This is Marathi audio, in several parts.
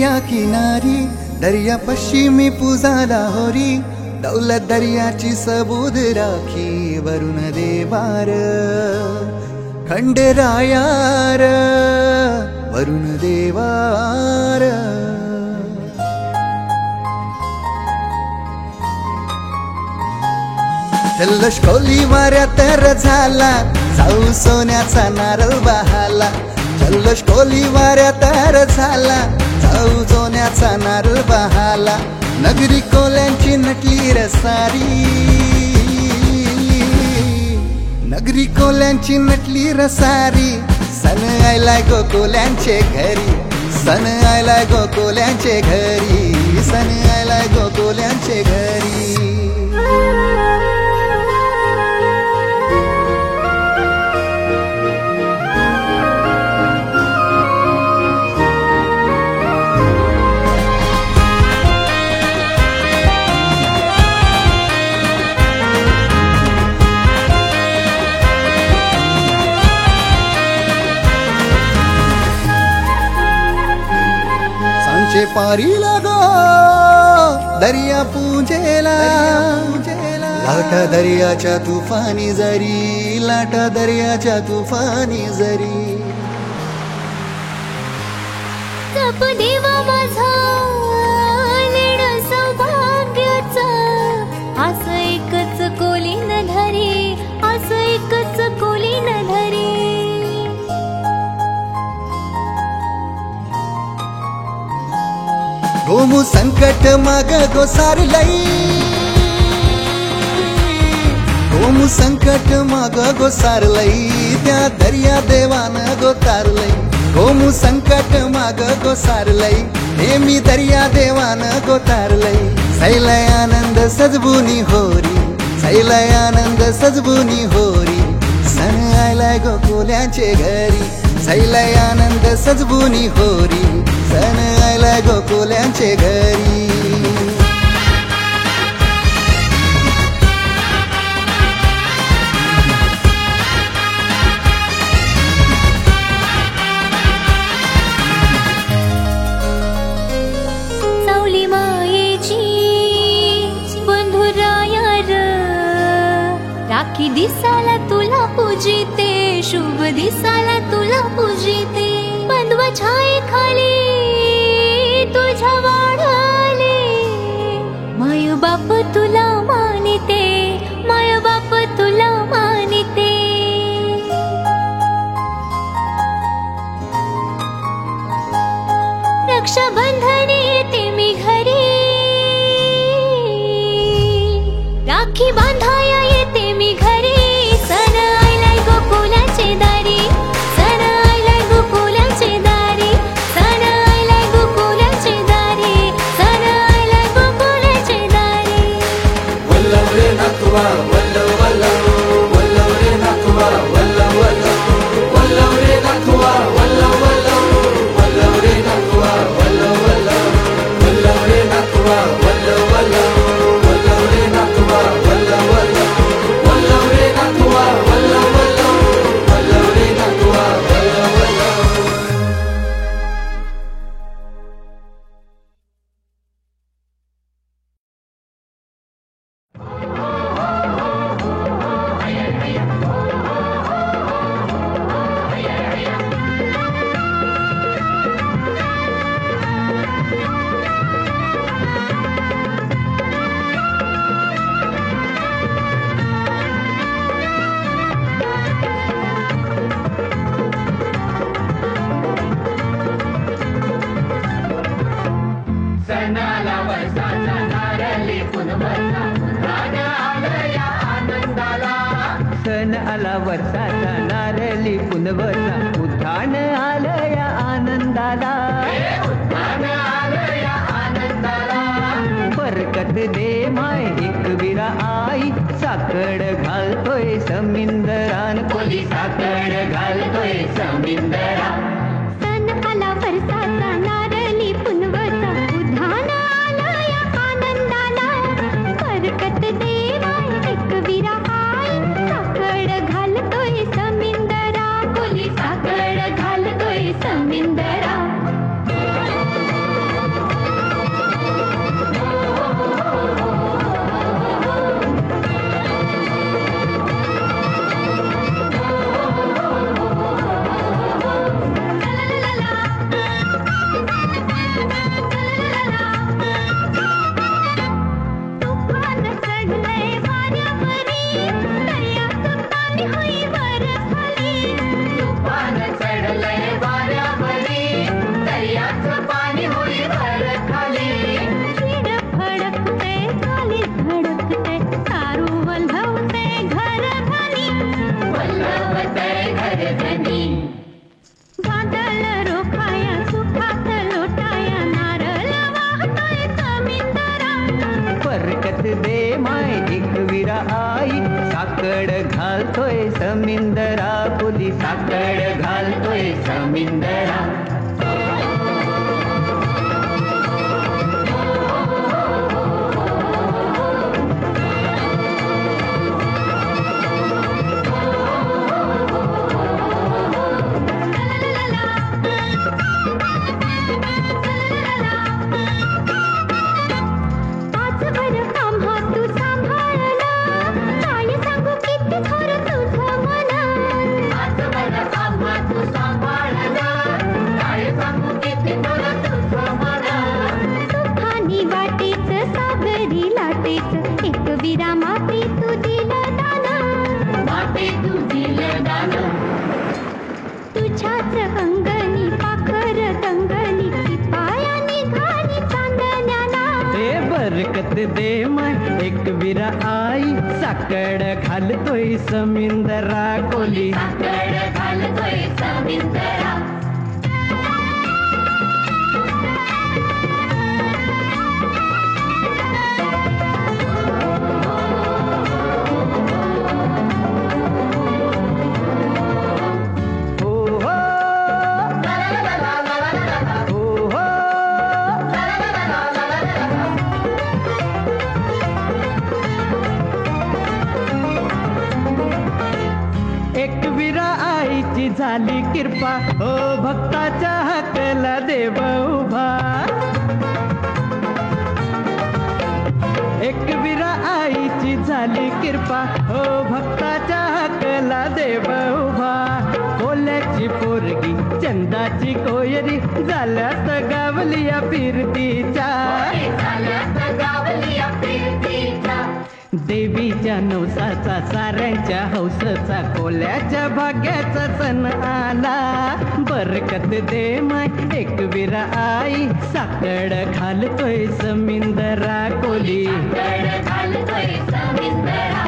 दरिया किनारी दरिया पश्चिमी पूजाला होरी दौलत दर्याची सबूद राखी वरुण देवार खंडेरायार वरुण देवार जल्लोष कोली वाऱ्या तर झाला जाऊ सोन्याचा नारळ बहाला जल्लोष कोली वाऱ्या तर झाला जाऊ सोन्याचा नारळ बहाला नगरी कोल्यांची नटली रसारी नगरी कोल्यांची नटली रसारी सन आयलाय गोकुल्यांचे घरी सन आयलाय गोकुल्यांचे घरी सन आयलाय गोकुल्यांचे घरी पारी लगो दरिया पूजेला लाटा दरियाच्या तुफानी जरी लाटा दरियाच्या तुफानी जरी जप देवा माझा नेड सौभाग्याचा असं एकच कोली न धरी असं एकच कोली न धरी गोमू संकट माग गोसारलई गोमू संकट माग गोसारलई त्या दर्या देवान गोतारलई गोमू संकट माग गोसारलई नेहमी दर्या देवान गोतारलई सैलय आनंद सजबुनी होरी सैलय आनंद सजबुनी होरी सन आयलाय गोकुल्यांचे घरी सैलय आनंद सजबुनी होरी सन आयलाय गोकुल्यांचे घरी सावली मायेची बंधुरायार राखी दिसाला तुला पूजिते शुभ दिसाला तुला पूजिते बंधवा छाये खाली तुझ्या वाढाले माय बाप तुला मानिते माय बाप तुला मानिते रक्षाबंधनी येते मी घरी राखी बांधाया येते मी घरी सण आयलाय गोकुलाचे दारी सण आयलाय गोकुलाचे दारी सण आयलाय गोकुलाचे दारी सण आयलाय गोकुलाचे दारी वल्लव रे नातवा वल्लव वल्लव वल्लव रे नातवा वल्लव वल्लव वल्लव रे नातवा वल्लव वल्लव वल्लव रे नातवा वल्लव वल्लव वल्लव रे नातवा वल्लव वल्लव वल्लव रे नातवा वल्लव वल्लव वल्लव रे नातवा वल्लव वल्लव वल्लव रे नातवा वल्लव वल्लव सणाला वर्षाचा नारळी पुनवता उधाण आलं या आनंदाला सण आला वर्षाचा नारळी पुनवता उधाण आलं या आनंदाला उधाण आलं या आनंदाला बरकत दे माय एक विरा आई साकड घालतोय समिंदरान कोली साकड घालतोय समिंदरा सण आला वर्षाचा नारळी पुनवता उधाण आलं या आनंदाला बरकत देवा एक विरा आई साकड घालतोय समिंदरा कोली साकड घालतोय समिंदरा माय एक विरा आई साकड घालतोय समिंदरा कोली साकड घालतोय समिंदरा बरकत दे माय एक विरा आई साकड घालतोय समिंदरा कोली साकड घालतोय समिंदरा झाली कृपा हो भक्ताच्या हाकला देव उभा एक विरा आईची झाली कृपा हो भक्ताच्या हाकला देव उभा कोल्याची पोरगी चंदाची कोयरी झाल्यात गावलिया फिरतीच्या देवीच्या नवसाचा साऱ्यांच्या हौसचा कोल्याच्या भाग्याचा सण आला बरकत दे माय एक विरा आई साकड घालतोय समिंदरा कोली साकड घालतोय समिंदरा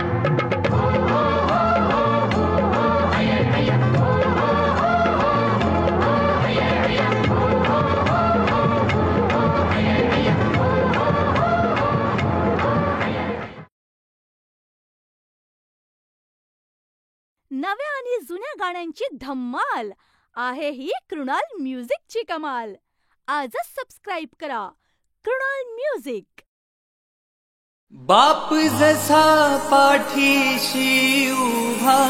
नव्या आणि जुन्या गाण्यांची धम्माल आहे ही कृणाल म्युझिकची कमाल. आजच सबस्क्राईब करा कृणाल म्युझिक. बाप जसा पाठीशी उभा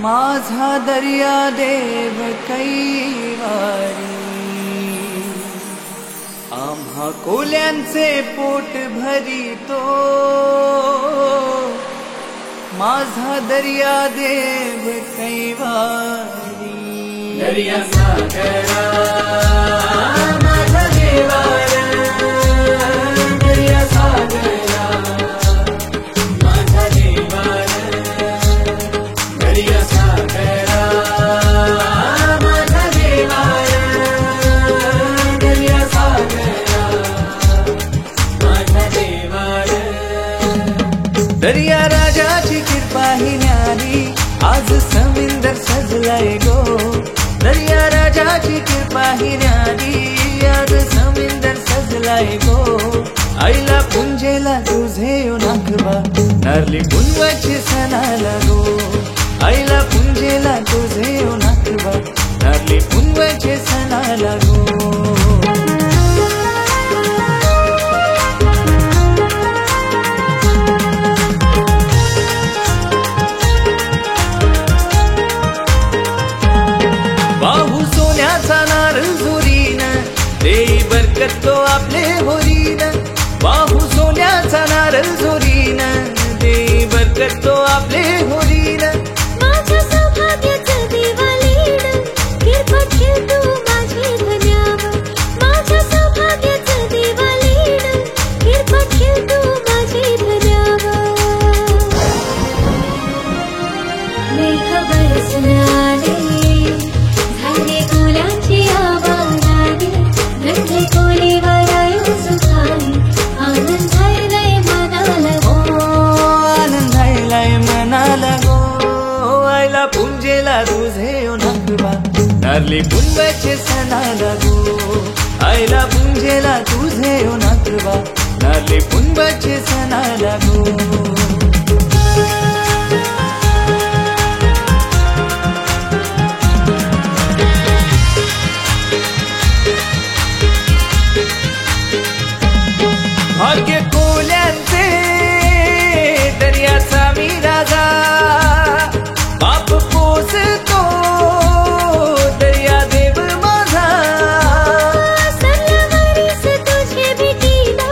माझा दर्या देव कैवारी आम्हा कोल्यांचे पोट भरितो माझा दर्या देव कैवारी दर्या सागरा माझा देवार दर्या सागरा माझा देवार दर्या सागरा माझा देवार दर्या सागरा माझा देवार दर्या राजाची कृपा ही न्यारी आज समिंदर सजलाय गो दर्या राजाची कृपा ही न्यारी आज समिंदर सजलाय गो आईला पुंजेला तुझे नागवा नारली पुंजवाची सणाला गो आईला पुंजेला तुझे नागवा नारली पुंजवाची सणाला गो बाहू सोन्याचा नारळ झुरीन देई बरकत तो आपले होरीन बाहू सोन्याचा नारळ झुरीन देई बरकत तो आपले होरीन माझ्या सौभाग्याचं देवालीन कृपा ठेव तू माझे धन्यावर माझ्या सौभाग्याचं देवालीन कृपा ठेव तू माझे धन्यावर मेघ बरसून आले झाले कोल्यांची आवाजाने गंधे कोलीवर आयो सुखाने आनंद झालाय मनाला आनंद झालाय मनाला गो आईला पुंजेला तुझे नागवा नारली पुंजवाचे सणाला गो आईला पुंजेला तुझे नागवा नारली पुनवाचे सणाला गो. भाग्य कोल्यांचे दर्याचा मी राजा, बाप पोचतो दर्या देव माझा. सल्लागारीस तुझे भेटीला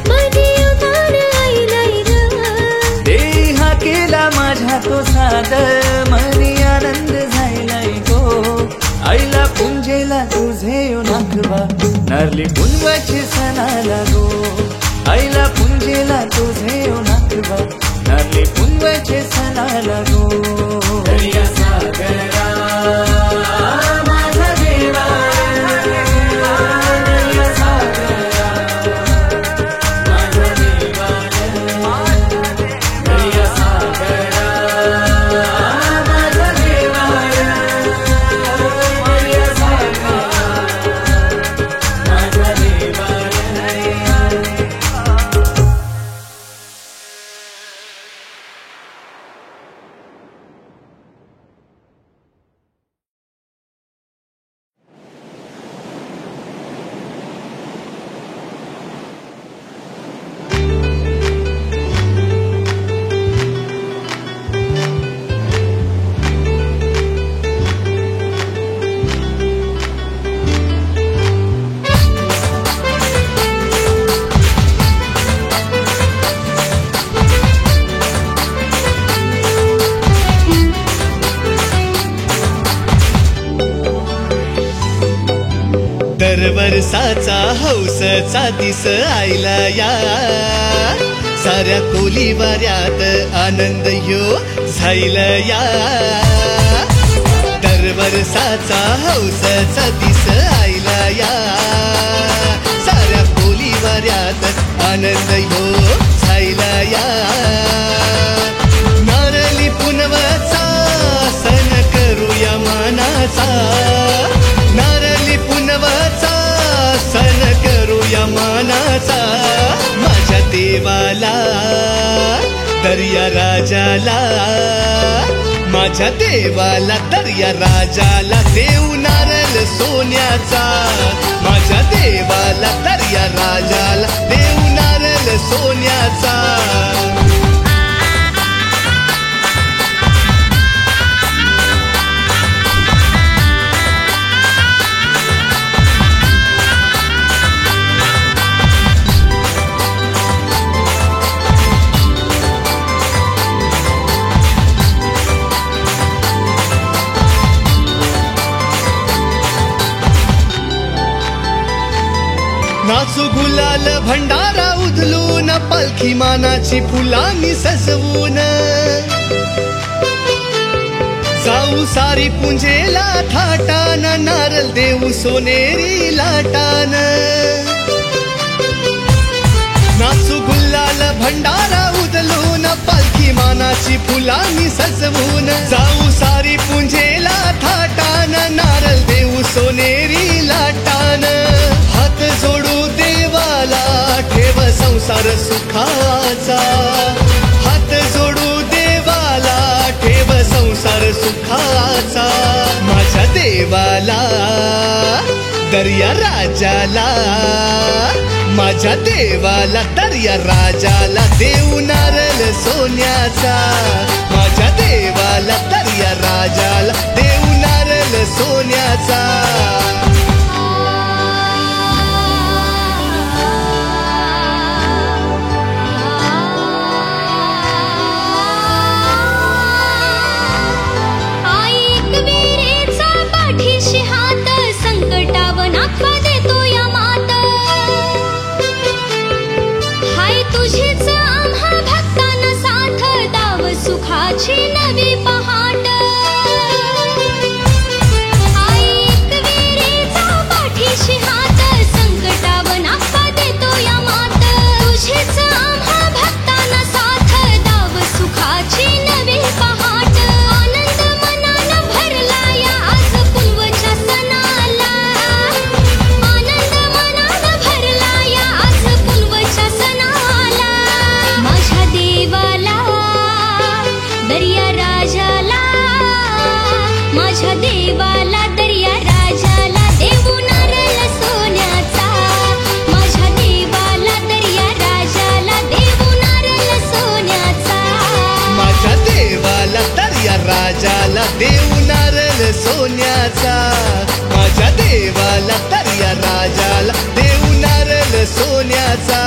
मध्ये उतार आईलाई ग. देहा केला माझ्या तो सादर, मनी आनंद झायलाय गो. आईला पुंजेला तुझे नागवा, नारली पुनवाचे सणाला गो. आईला पुंजेला तुझे नागवा, नारली पुनवाचे सणाला गो. दर्या सागरा माझा देवा, दर्या सागरा माझा देवा, दर्या सागरा माझा देवा, दर्या सागरा माझा देवा. दरवर्षाचा हौसचा दिस आयला या, साऱ्या कोली वाऱ्यात आनंद ह्यो झायला या. दरवर्षाचा हौसचा दिस आयला या, साऱ्या कोली वाऱ्यात आनंद ह्यो झायला या. नारली पुनवाचा सण करूया मानाचा, नारली पुनवाचा सण करूया मानाचा. माझ्या देवाला दर्या राजाला, माझ्या देवाला दर्या राजाला देऊ नारळ सोन्याचा. माझ्या देवाला दर्या राजाला देऊ नारळ सोन्याचा. नाचू गुलाल भंडारा उधलून, पालखी मानाची फुलांनी सजवून. जाऊ सारी पुंजेला थाटान, नारळ देऊ सोनेरी लाटान. नाचू गुलाल भंडारा उधलून, पालखी मानाची फुलांनी सजवून. जाऊ सारी पुंजेला थाटान, नारळ देऊ सोनेरी लाटान. हात जोडू देवाला ठेव संसार सुखाचा, हात जोडू देवाला ठेव संसार सुखाचा. माझ्या देवाला दर्या राजाला, माझ्या देवाला दर्या राजाला देऊ नारळ सोन्याचा. माझ्या देवाला दर्या राजाला देऊ नारळ सोन्याचा. नवी पहाट सण सोन्याचा माझ्या देवाला तर या राजाला देऊ नारळ सोन्याचा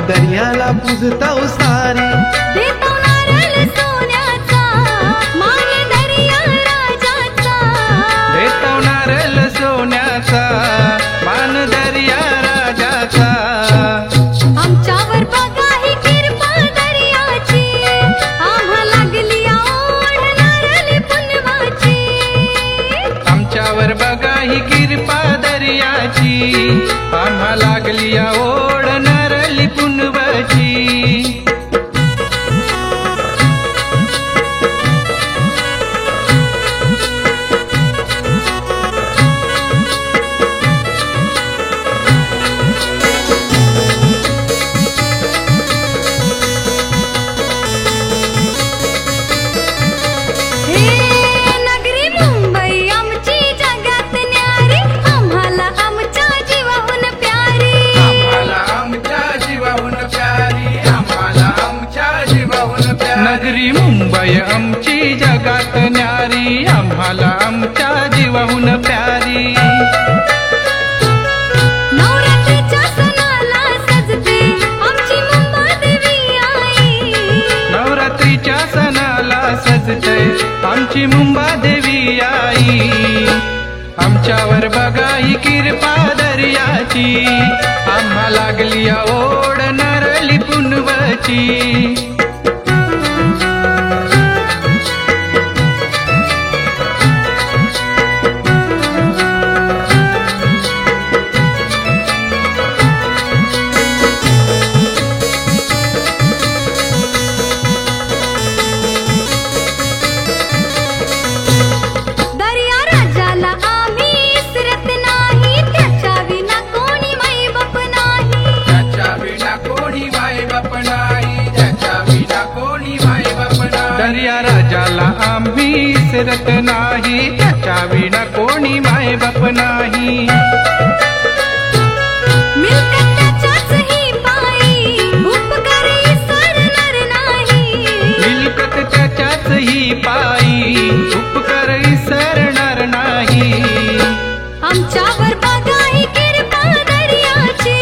दर्याला पूजताव सारी देतो नारळ सोन्याचा मान दर्या राजाचा देतो नारळ सोन्याचा मान दर्या राजाचा आमच्यावर बघा ही कृपा दर्याची आम्हा लागली ओढ नारळ पुनवाची आमच्यावर बघा ही कृपा दर्याची आम्हा लागली ओढ नारळी पुनवाची नगरी मुंबई आमची जगात न्यारी आम्हाला आमच्या जीवाहून प्यारी नवरात्रीच्या सणाला सजते आमची मुंबादेवी आई नवरात्रीच्या सणाला सजते आमची मुंबादेवी आई आमच्यावर बघा ही कृपा दर्याची आम्हा लागली ओढ नारळी पुनवाची दर्या राजाला आम्ही विसरत नाही त्याच्या विना कोणी माय बाप नाही मिळकत त्याच्याच ही पायी उपकार विसरणार नाही मिळकत त्याच्याच ही पायी उपकार विसरणार नाही आमच्यावर बघा ही कृपा दर्याची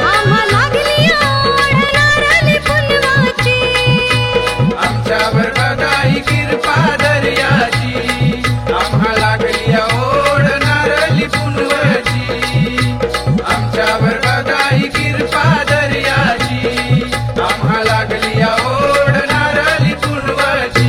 आम्हा लागली ओढ नारळी पुनवाची आमच्यावर बघा ही कृपा दर्याची आम्हा लागली ओढ नारळी पुनवाची आमच्यावर बघा ही कृपा दर्याची आम्हा लागली ओढ नारळी पुनवाची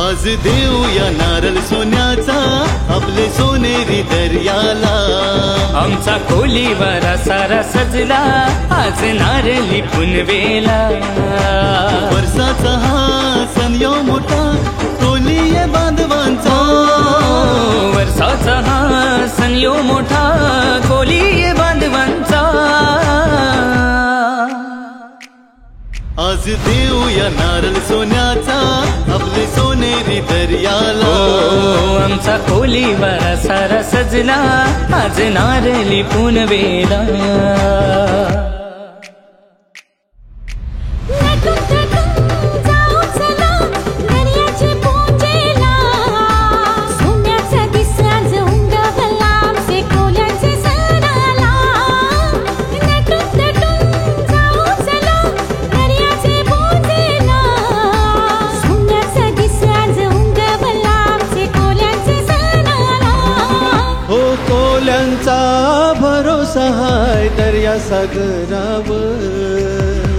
आज देऊया नारळ सोन्याचा आपले सोनेरी दर्याला आमचा कोलीवारा सारा सजला आज नारळी पुनवेला वर्षाचा हा सण यो मोठा कोलीये बांधवांचा वर्षाचा हा सण यो मोठा कोलीये बांधवांचा आज देऊया नारळ सोन्याचा आपले सोनेरी दर्याला आमचा आमचा खोलीवारा सारा सजला आज नारली पुनवेला भरोसा हाय दर्या सागरावर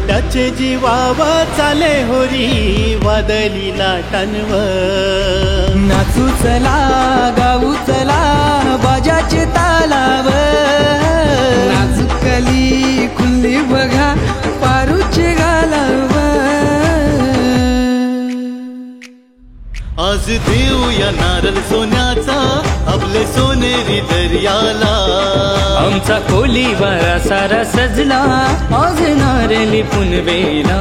त्याचे जीवावा चाले होरी वादळी लाटांवर नाचू चला गाऊ चला बाजाचे तालावर नाचुकली खुल्ली बघा पारूचे गालावर आज देऊया नारळ सोन्याचा आपले सोनेरी दर्याला आमचा खोलीवारा सारा सजला आज नारली पुनवेला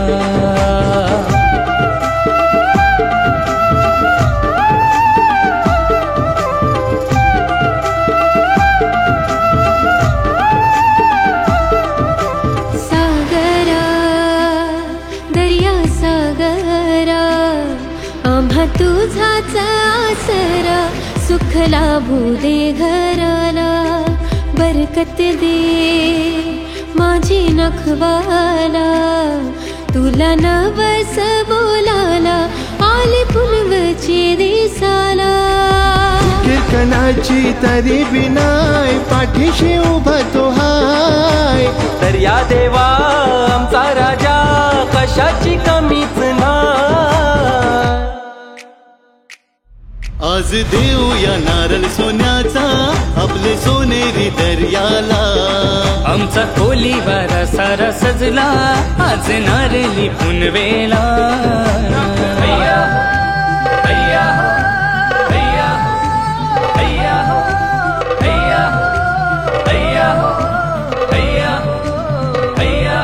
सागरा दर्या सागरा आम्हा तुझाच आसरा सुख लाभू दे घराला बरकत दे माझी नखवाला तुला नवस बोलाला आले पुनवचे दिसाला कीर्तनाची तरी बिनाय पाठीशी उभा तो हाय दर्या देवा आमचा राजा कशाची कमीच नाही आज देऊया नारळ सोन्याचा आपले सोनेरी दर्याला आमचा खोलीवारा सारा सजला आज नारली पुनवेला हैया हैया हैया हैया हैया हैया हैया हैया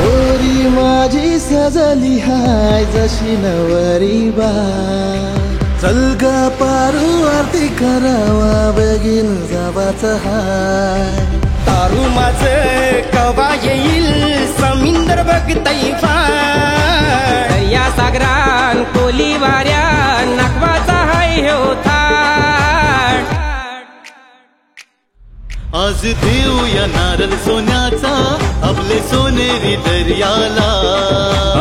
ओरी माझी सजली हाय जशी नवरी बा चल ग पारू आरती करावा बगीन जावाचा हाय तारू माझे कवा येईल समिंदर बघतई फार दर्या सागरान कोली वाऱ्या नकवाचा हाय होता आज देऊया नारळ सोन्याचा आपले सोनेरी दर्याला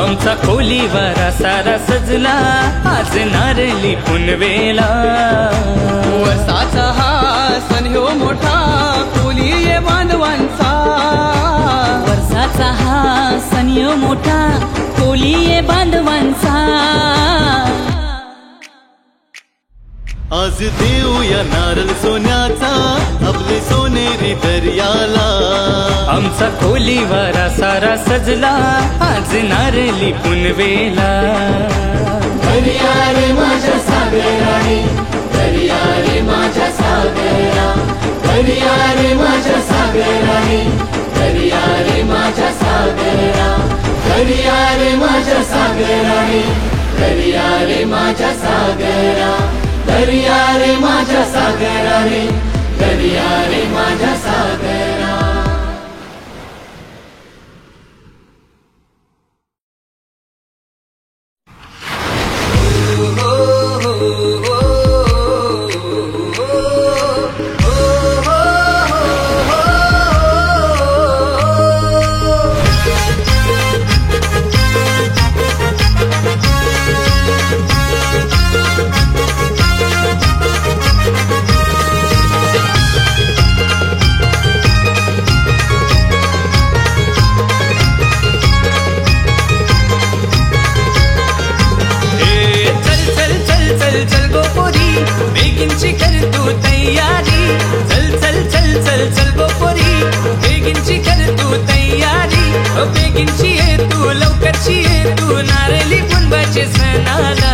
आमचा खोलीवारा सारा सजला आज नारली पुनवेला वर्षाचा हा सण ह्यो मोठा कोली ये बांधवांचा वर्षाचा हा सण ह्यो मोठा कोली ये बांधवांचा आज देऊया नारळ सोन्याचा आपले सोनेरी दर्याला आमचा खोलीवारा सारा सजला आज नारली पुनवेला दर्या रे माझ्या सागराने दर्या रे माझ्या सागरा दर्या रे माझ्या सागराने दर्या रे माझ्या सागरा दर्या रे माझ्या सागराने दर्या रे माझ्या सागरा दर्या रे माझ्या सागराने दर्या रे माझ्या सागरा चल गो पोरी बेगिनची कर तू तयारी चल चल चल चल चल गो पोरी बेगिनची कर तू तयारी बेगिनची ये तू लवकरची ये तू नारली पुनवाचे सणाला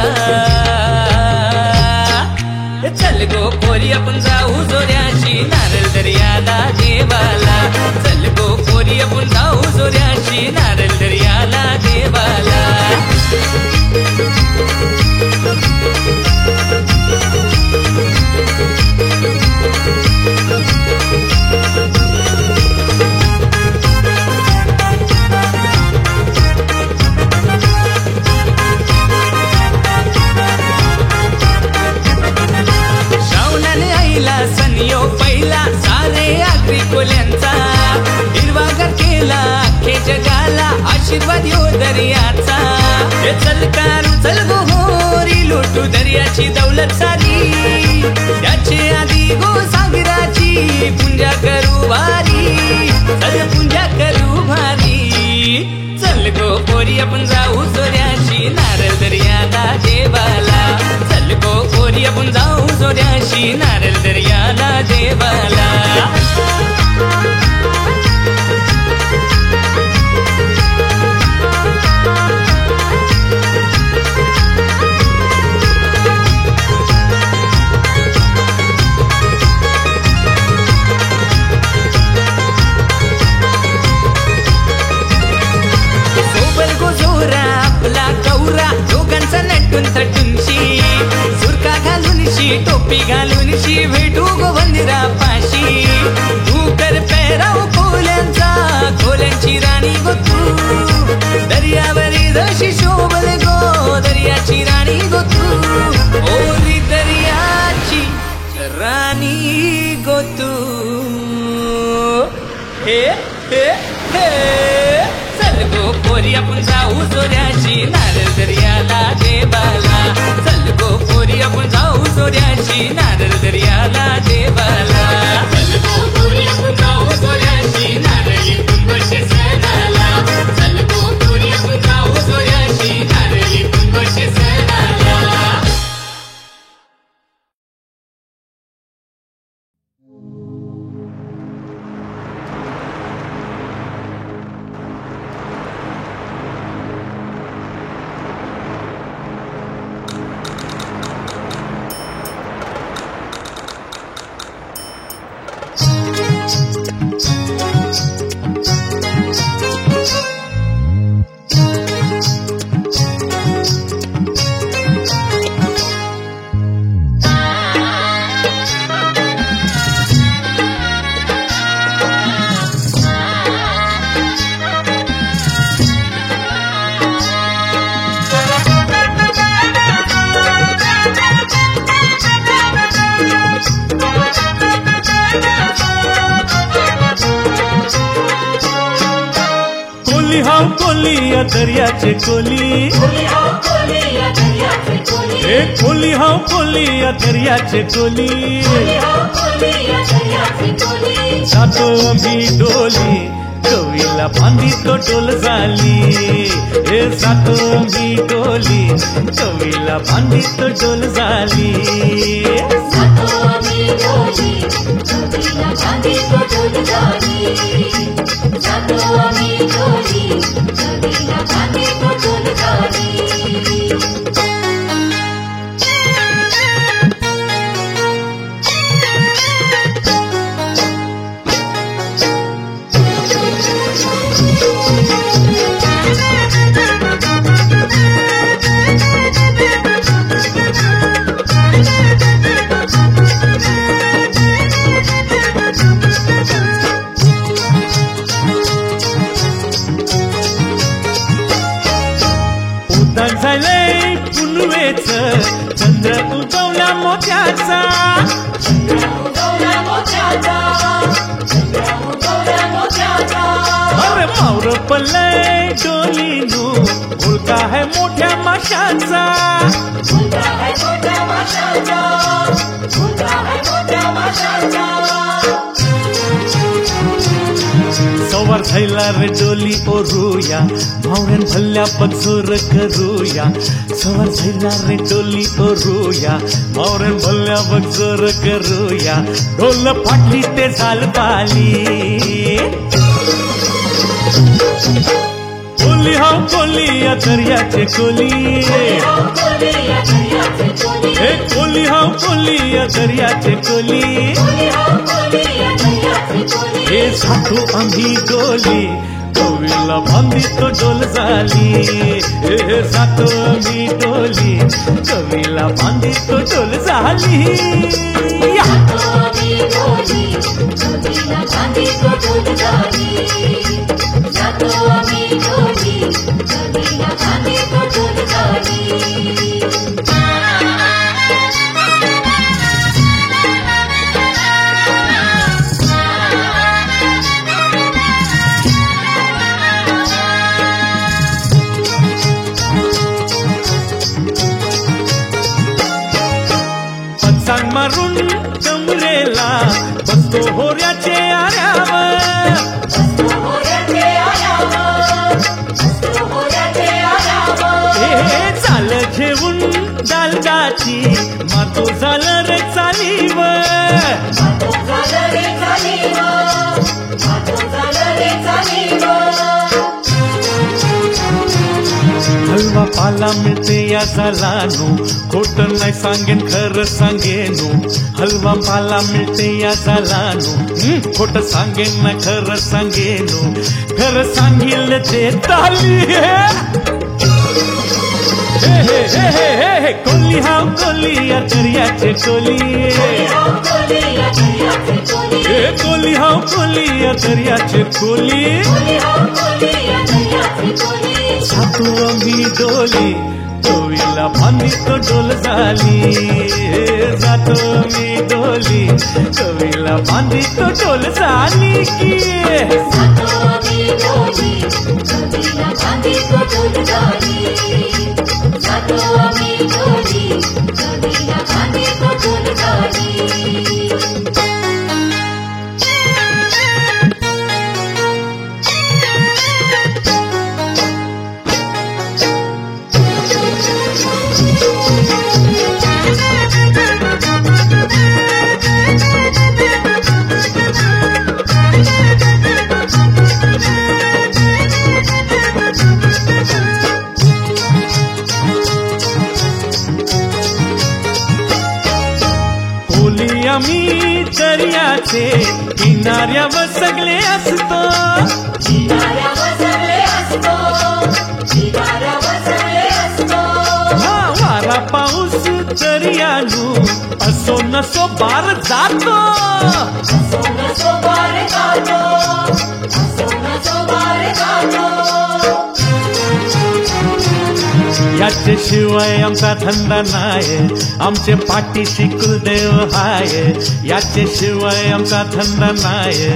चल गो पोरी आपण जाऊ जोऱ्याशी नारळ दर्याला देवाला चल गो पोरी आपण जाऊ जोऱ्याशी नारळ दर्याला देवाला आशीर्वाद यो दर्याचा. हे चल कारू चल गो होरी लुटू दर्याची दौलत सारी. त्याचे आधी गो सागराची पूजा करू भारी. चल पूजा करू भारी. चल गो पोरी आपण जाऊ सोऱ्याशी नारळ दर्याला देवाला. चल गो पोरी आपण जाऊ सोऱ्याशी नारळ दर्याला देवाला. आपला कौरा दोघांचा नटून थटूनशी. सुरका घालूनशी टोपी घालूनशी भेटू गो मंदिरापाशी. तू कर पेराव खोल्यांचा खोल्यांची राणी गो तू. दर्यावरी जशी शोभल गो दर्याची राणी गो तू. ओरी दर्याची राणी गो तू. हे हे हे चल गो पोरी आपण जाऊ सोऱ्याशी नारळ दर्याला देवाला. चल गो पोरी आपण जाऊ सोऱ्याशी नारळ दर्याला देवाला. चल गो पोरी आपण जाऊ सोऱ्याशी नारळी कुंभशे सणाला. चल गो पोरी आपण जाऊ सोऱ्याशी नारळी कुंभशे सणाला. दर्याचे कोली एक कोली हा कोली या दर्याचे कोली. जातो आम्ही डोली कवीला बांधी तो डोल झाली. हे जातो आम्ही डोली कवीला बांधी तो डोल झाली. चंद्र उगवला मोत्याचा. अरे मावर पल्लय डोलीनू मुलगा है मोठ्या माशाचा. सवार झाला रे डोली ओरूया भावऱ्यान भल्ल्या पगजोर करूया. सवार झाला रे डोली ओरूया भावऱ्यान भल्ल्या पगजोर करूया. ढोल फाटली ते झाल पाली. कोली हा कोली या दर्याचे कोली. एक कोली हा कोली या दर्याचे कोली. हे साठो आम्ही डोली कवीला बांधी तो डोल झाली. हे साठो आम्ही डोली कवीला बांधी तो डोल झाली. मारून कमरेला बसतो होऱ्याचे आऱ्यावर हे चाल घेऊन दालदाची मातो झालं रे चालीवर हलवा पाला मिळते या झालानो खोट नाही सांगेन खरं सांगेनो हलवा पाला मिळते या झालानो खोट सांगेन ना खरं सांगेनो खरं सांगितलं ते ताली हे कोली हाव कोली या दर्याचे कोली हे कोली हाव कोली या दर्याचे कोली जातो आम्ही डोली टोळीला बांधी तो डोल झाली जातो आम्ही डोली टोळीला बांधी तो डोल झाली की आम्ही दर्याचे किनाऱ्यावर सगळे असतो वारा पाऊस दर्यालू असो नसो बार जातो याच्याशिवाय आमचा धंदा नाही आमचे पाठीशी कुलदेव हाय याच्याशिवाय आमचा धंदा नाही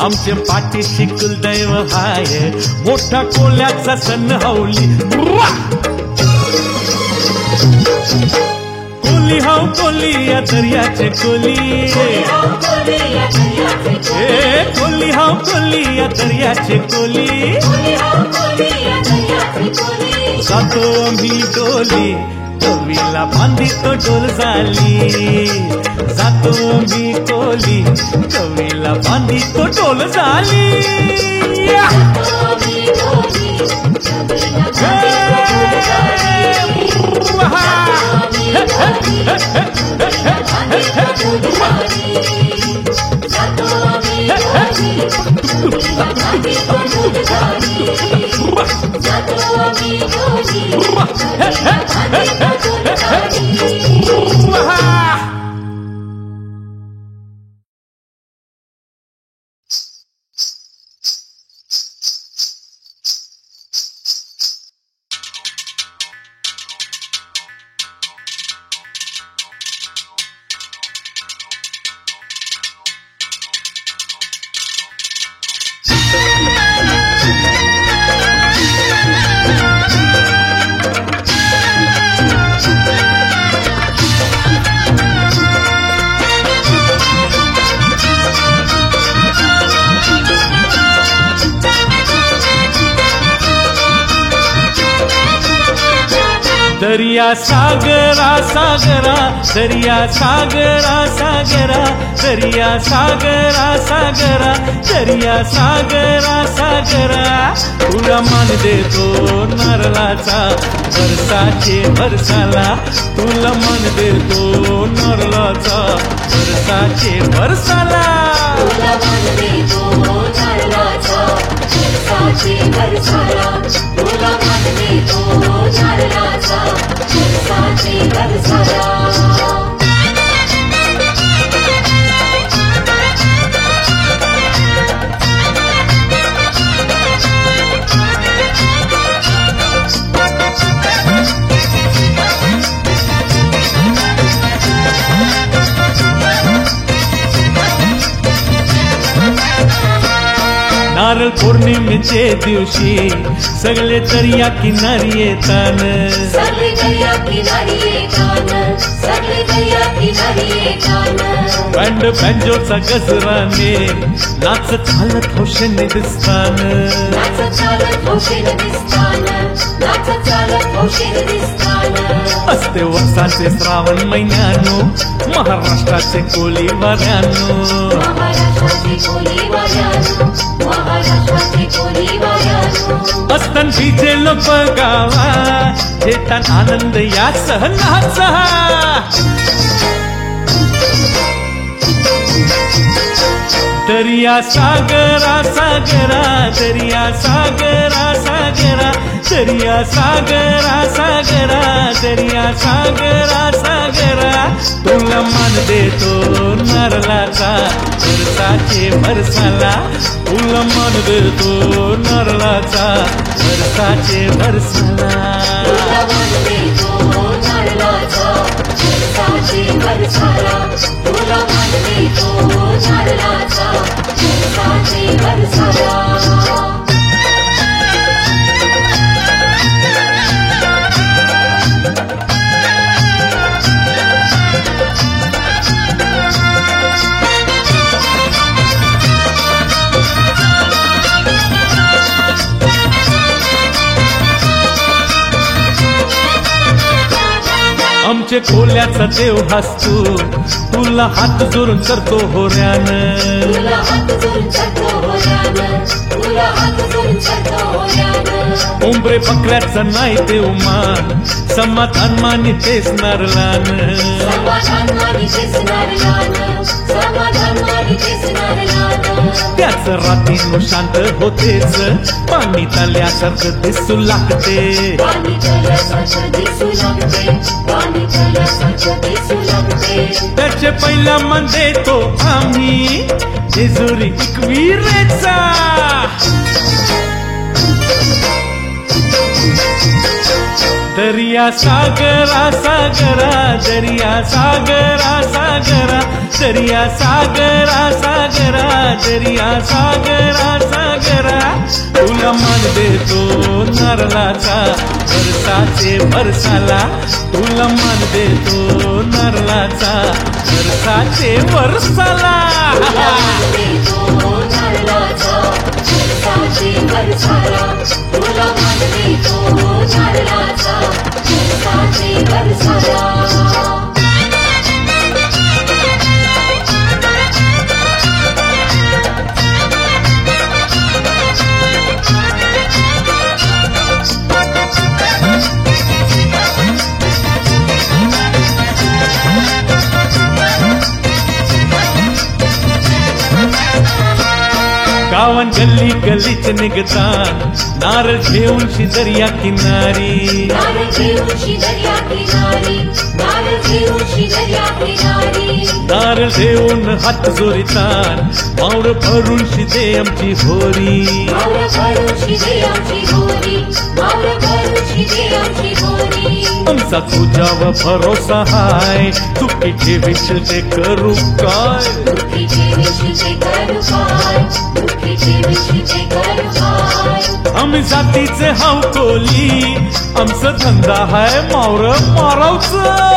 आमचे पाठीशी कुलदेव हाय मोठा कोल्याचा सण हवली कोली हाव कोली या दर्याचे कोली ए कोली हाव कोली या दर्याचे कोली जातो आम्ही डोली टोळीला बांधी तो डोल झाली जातो आम्ही कोली टोळीला बांधी तो डोल झाली दर्या सागरा सागरा दर्या सागरा सागरा दर्या सागरा सागरा दर्या सागरा सागरा तुला मान देतो नारळाचा वर्षाचे वर्षाला तुला मान देतो नारळाचा वर्षाचे वर्षाला तुला मान देतो नारळाचा वर्षाचे वर्षाला तुला मान देतो नारळाचा वर्षाचे वर्षाला नारळ पौर्णिमेचे दिवशी सगळे दर्या किनारी येतान सगळे दर्या किनारी येतान सगळे दर्या बँड बँजोचा गजराने नाच चालत हौशेने दिसतान असते वसाचे श्रावण महिन्यानो महाराष्ट्राचे कोली वाऱ्यानो असतान डीजे लोक गावा घेतान आनंद या सहनाचा दर्या सागरा सागरा दर्या सागरा सागरा दर्या सागरा सागरा दर्या सागरा सागरा तुला मान देतो नारळाचा वर्षाचे वर्षाला तुला मान देतो नारळाचा वर्षाचे वर्षाला आमचे कोल्याचा देव हसतो तुला हात जोडून करतो होऱ्यान उंबरे पकड्याचं नाही देव मान समाधान मानी तेच नारळान त्याच रात्रीनो शांत होतेच पाणी तल्यासारखं दिसू लागते त्याचे पहिला मन देतो आम्ही जेजुरी एकविरेचा दर्या सागरा सागरा दर्या सागरा सागरा दर्या सागरा सागरा दर्या सागरा सागरा तुला मान देतो नारळाचा वर्षाचे वर्षाला तुला मान देतो नारळाचा वर्षाचे वर्षाला गावान गल्ली गल्लीच निघतान नारळ घेऊन दर्या किनारी नारळ घेऊन हात जोरीतान मावळ भरून शिदे आमची होरी आमचा तुझ्यावर भरोसा हाय तू किती विषय ते करू काय आम्ही जातीचे हाव कोली आमचं धंदा हाय मावळ मारावचं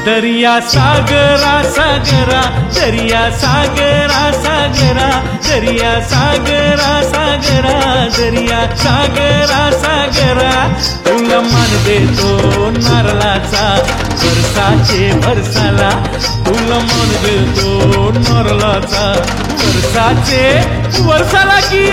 दर्या सागरा सागरा दर्या सागरा सागरा दर्या सागरा सागरा दर्या सागरा सागरा तुला मान देतो नारळाचा वर्षाचे वर्षाला तुला मान देतो नारळाचा वर्षाचे वर्षाला की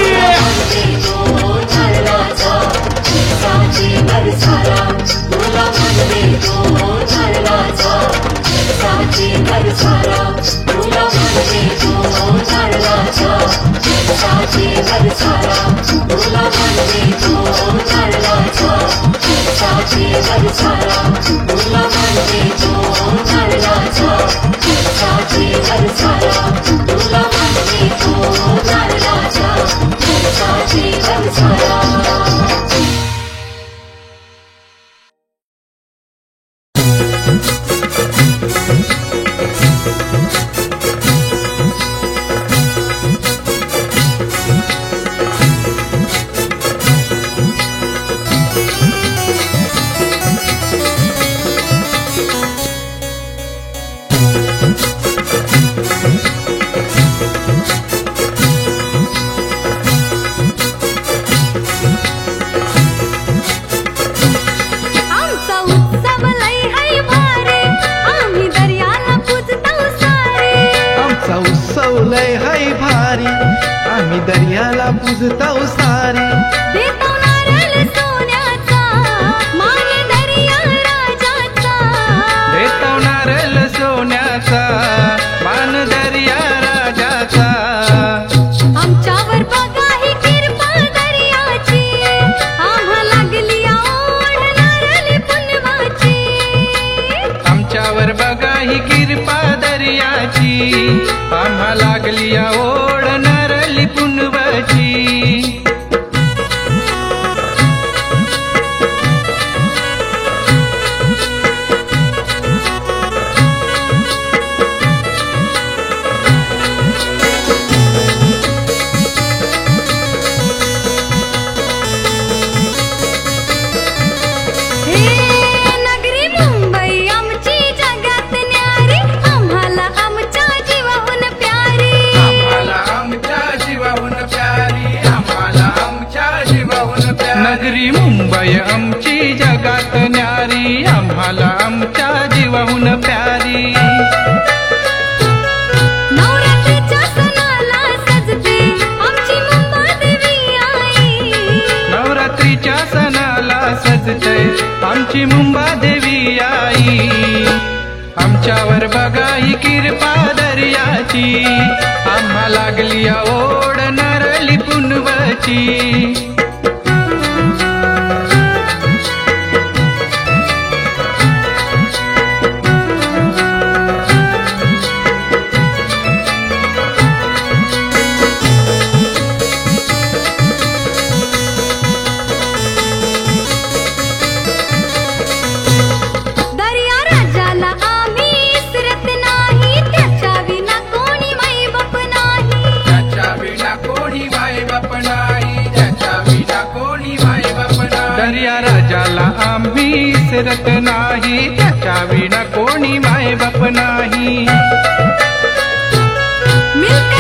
नगरी मुंबई आमची जगात न्यारी, आम्हाला आमच्या जीवाहून प्यारी. नवरात्रीच्या सणाला सजते आमची मुंबादेवी आई. नवरात्रीच्या सणाला सजते आमची मुंबादेवी आई. आमच्यावर बघा ही कृपा दर्याची, आम्हा लागली ओढ नरली पुनवची. दर्या राजाला आम्ही इसरत नाही, त्याच्या विना कोणी माई बाप नाही. त्याच्या विना कोणी माय बाप नाही, त्याच्या विना कोणी माय बाप नाही. दर्या राजाला आम्ही इसरत नाही, त्याच्या विना कोणी माय बाप नाही. मिल्क